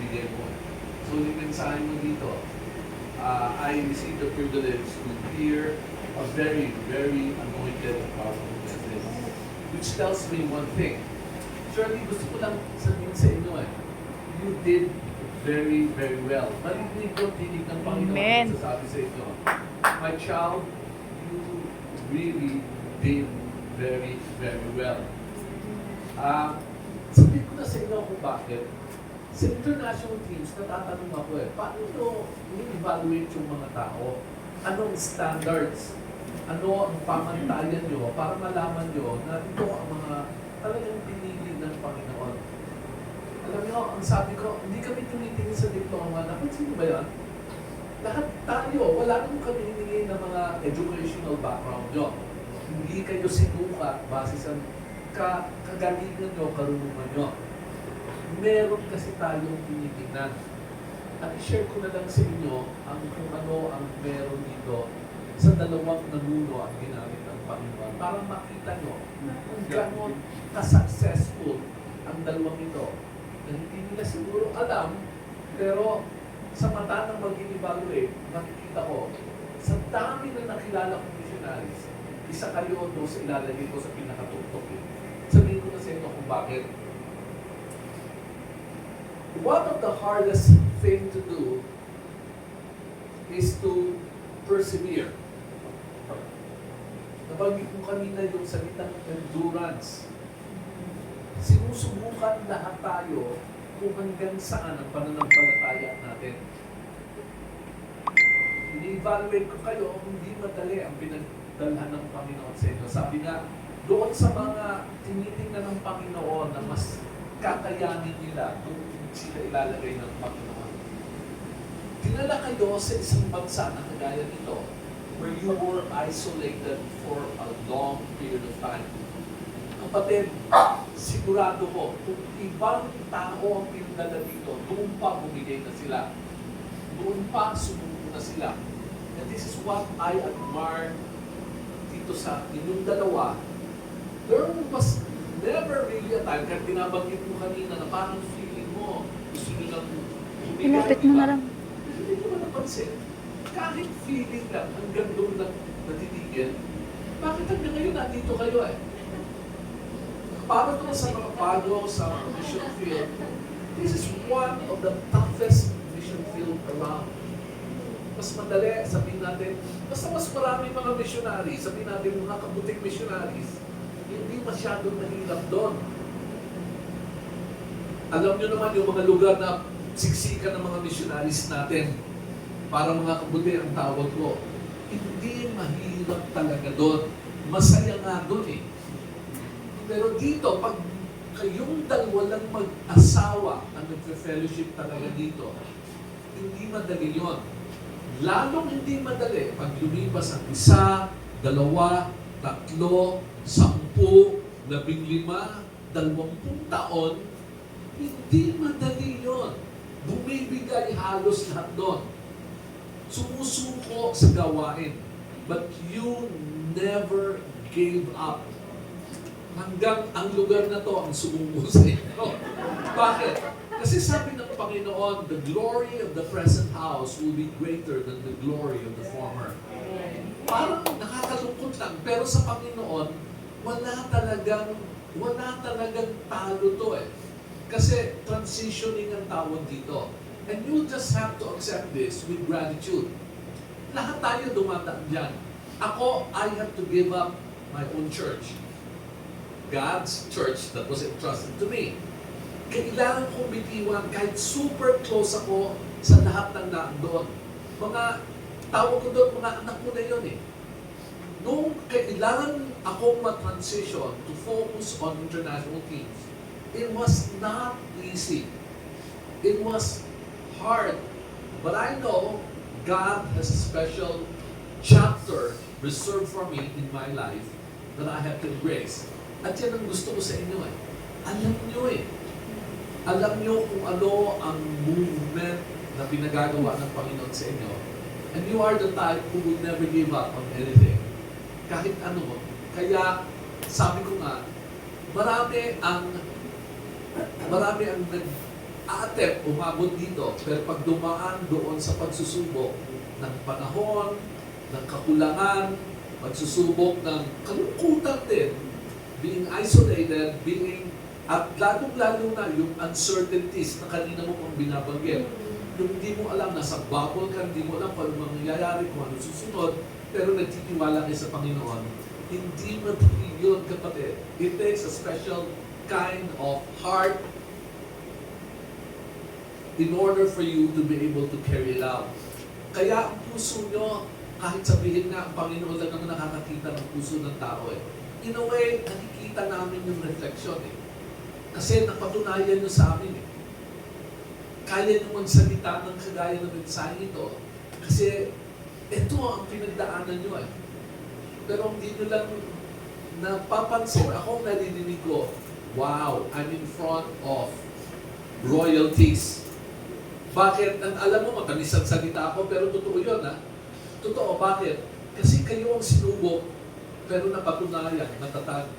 binibigay mo. So, yung mensahe mo dito, I received the privilege to hear a very, very anointed and powerful message, which tells me one thing. Surely, gusto ko lang sabihin sa inyo you did very, very well. Marinig ko, tinig ng Panginoon Amen. ang sasabi sa inyo. My child, you really did very, very well. Sabihin ko na sa inyo kung bakit. Sa international teams, natatanong ako paano nyo i-evaluate yung mga tao? Anong standards? Ano ang pamantayan nyo para malaman nyo na ito ang mga talagang pinili ng Panginoon? Alam nyo, ang sabi ko, hindi kami tumitingin sa diploma. Napansin ba yan? Lahat tayo, wala naman kami hiningi ng mga educational background nyo. Hindi kayo sinukat base sa kagalingan nyo, karunungan nyo. Meron kasi tayong tinitingnan. At i-share ko na lang sa inyo kung ano ang meron dito sa dalawang nanuno ang ginamit ng Panginoon para makita nyo kung gano'n ka-successful ang dalawang ito. Na hindi nila siguro alam, pero sa mata ng mag-evaluate, makikita ko, sa dami na nakilala kong missionaries, isa kayo doon sa ilalagay ko sa pinakatuktok. Sabihin ko na sa inyo kung bakit. One of the hardest thing to do is to persevere. Nabanggit mo kanina yung salitang endurance. Sinusubukan lahat tayo kung hanggang saan ang pananampalataya natin. Ini-evaluate ko kayo, hindi madali ang pinagdalhan ng Panginoon sa inyo. Sabi nga, doon sa mga tinitingnan ng Panginoon na mas kakayanin nila kung sila ilalagay ng Panginoon. Dinala kayo sa isang bansa na kagaya nito where you were isolated for a long period of time. Kapatid, sigurado ko, kung ibang tao ang pinadala dito, doon pa bumigay na sila. Doon pa sumuko na sila. And this is what I admire dito sa inyong dalawa. There was never really a time, kahit binabanggit mo kanina na parang feeling mo, gusto nyo lang bumigay. Ilapit mo na lang. Hindi ko man napansin. Kahit feeling lang, hanggang doon lang natitigil, bakit hanggang ngayon nandito kayo Para doon sa mga pago sa mission field, this is one of the toughest mission field around. Mas madali, sabihin natin, basta mas marami mga missionaries, sabihin natin mga kabuting missionaries, hindi masyadong mahirap doon. Alam nyo naman yung mga lugar na siksikan ng mga missionaries natin, para mga kabuti ang tawag ko, hindi mahirap talaga doon. Masaya nga doon Pero dito, pag kayong dalawa lang mag-asawa ang nagfe-fellowship talaga dito, hindi madali yon. Lalong hindi madali pag lumipas ang 1, 2, 3, 10, 15, 20 taon, hindi madali yon. Bumibigay halos lahat doon. Sumusuko sa gawain. But you never gave up. Hanggang ang lugar na to ang sumuko sa inyo. Bakit? Kasi sabi ng Panginoon, the glory of the present house will be greater than the glory of the former. Parang nakakalungkot lang, pero sa Panginoon, wala talagang talo to Kasi transitioning ang tawag dito. And you just have to accept this with gratitude. Lahat tayo dumadaan dyan. Ako, I have to give up my own church. God's church that was entrusted to me. Kailangan kong bitiwan kahit super close ako sa lahat ng doon. Mga tawag ko doon, mga anak ko na yun Nung kailangan akong ma-transition to focus on international teams, it was not easy. It was hard. But I know God has a special chapter reserved for me in my life that I have to embrace. At yan ang gusto ko sa inyo Alam nyo Alam nyo kung ano ang movement na pinagagawa ng Panginoon sa inyo. And you are the type who will never give up on anything. Kahit ano. Kaya, sabi ko nga, marami ang attempt umabot dito. Pero pag dumaan doon sa pagsusubok ng panahon, ng kakulangan, pagsusubok ng kalungkutan din, being isolated, at lalong-lalo na yung uncertainties na kanina mo pang binabanggit. Yung hindi mo alam, nasa bubble ka, hindi mo alam kung ano mangyayari, kung ano susunod, pero nagtitiwala kayo sa Panginoon. Hindi madali yun, kapatid. It takes a special kind of heart in order for you to be able to carry it out. Kaya ang puso nyo, kahit sabihin na ang Panginoon lang naman nakakakita ng puso ng tao eh. In a way, nakikita namin yung reflection eh. Kasi napatunayan nyo sa amin eh. Kaya nyo magsalita ng kagaya ng mensahe ito. Kasi ito ang pinagdaanan nyo eh. Pero hindi nyo lang napapansin. Ako naririnig ko, wow, I'm in front of royalties. Bakit? Alam mo, matamis ang salita ako, pero totoo yun ha. Totoo, bakit? Kasi kayo ang sinubok, pero napatunayan, natatag.